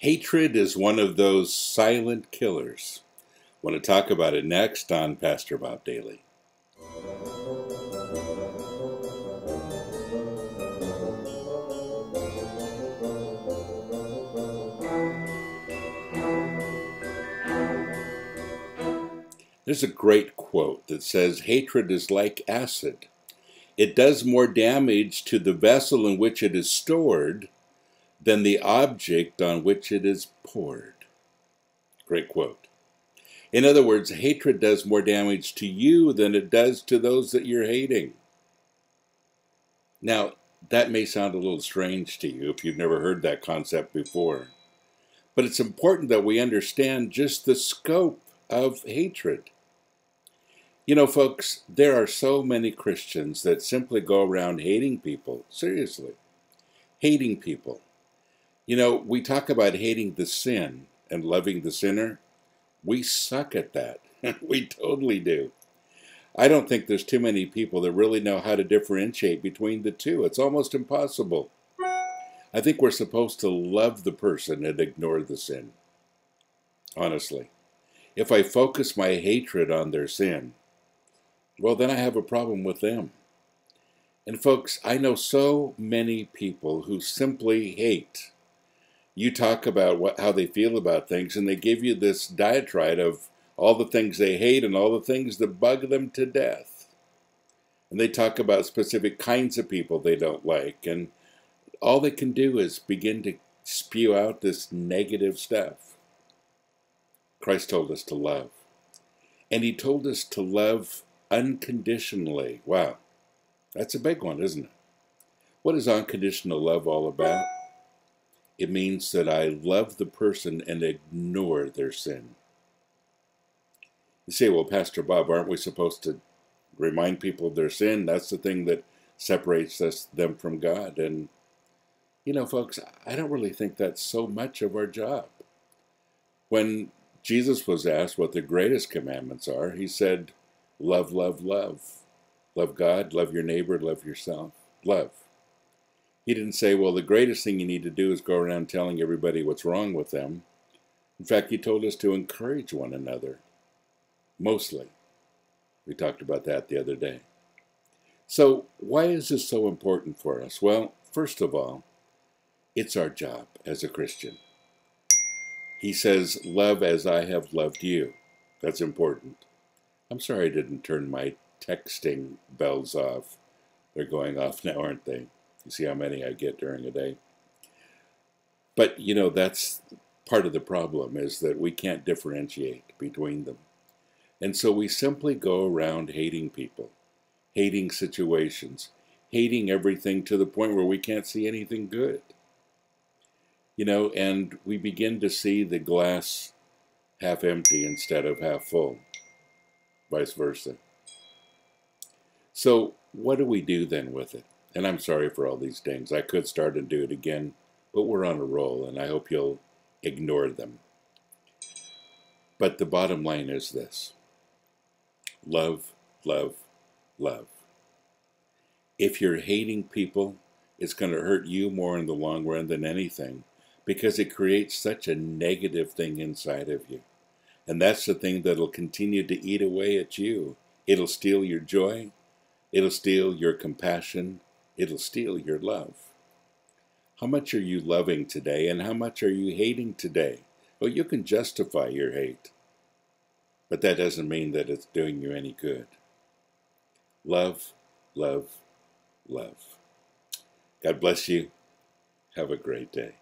Hatred is one of those silent killers. Want to talk about it next on Pastor Bob Daily. There's a great quote that says, "Hatred is like acid. It does more damage to the vessel in which it is stored than the object on which it is poured." Great quote. In other words, hatred does more damage to you than it does to those that you're hating. Now, that may sound a little strange to you if you've never heard that concept before. But it's important that we understand just the scope of hatred. You know, folks, there are so many Christians that simply go around hating people. Seriously, hating people. You know, we talk about hating the sin and loving the sinner. We suck at that. We totally do. I don't think there's too many people that really know how to differentiate between the two. It's almost impossible. I think we're supposed to love the person and ignore the sin. Honestly. If I focus my hatred on their sin, well, then I have a problem with them. And folks, I know so many people who simply hate. You talk about how they feel about things, and they give you this diatribe of all the things they hate and all the things that bug them to death. And they talk about specific kinds of people they don't like, and all they can do is begin to spew out this negative stuff. Christ told us to love. And he told us to love unconditionally. Wow, that's a big one, isn't it? What is unconditional love all about? It means that I love the person and ignore their sin. You say, well, Pastor Bob, aren't we supposed to remind people of their sin? That's the thing that separates them from God. And, you know, folks, I don't really think that's so much of our job. When Jesus was asked what the greatest commandments are, he said, love, love, love. Love God, love your neighbor, love yourself. Love. He didn't say, well, the greatest thing you need to do is go around telling everybody what's wrong with them. In fact, he told us to encourage one another. Mostly. We talked about that the other day. So why is this so important for us? Well, first of all, it's our job as a Christian. He says, love as I have loved you. That's important. I'm sorry I didn't turn my texting bells off. They're going off now, aren't they? You see how many I get during a day. But, you know, that's part of the problem, is that we can't differentiate between them. And so we simply go around hating people, hating situations, hating everything to the point where we can't see anything good. You know, and we begin to see the glass half empty instead of half full, vice versa. So what do we do then with it? And I'm sorry for all these things. I could start and do it again, but we're on a roll, and I hope you'll ignore them. But the bottom line is this. Love, love, love. If you're hating people, it's going to hurt you more in the long run than anything, because it creates such a negative thing inside of you. And that's the thing that'll continue to eat away at you. It'll steal your joy. It'll steal your compassion. It'll steal your love. How much are you loving today, and how much are you hating today? Well, you can justify your hate, but that doesn't mean that it's doing you any good. Love, love, love. God bless you. Have a great day.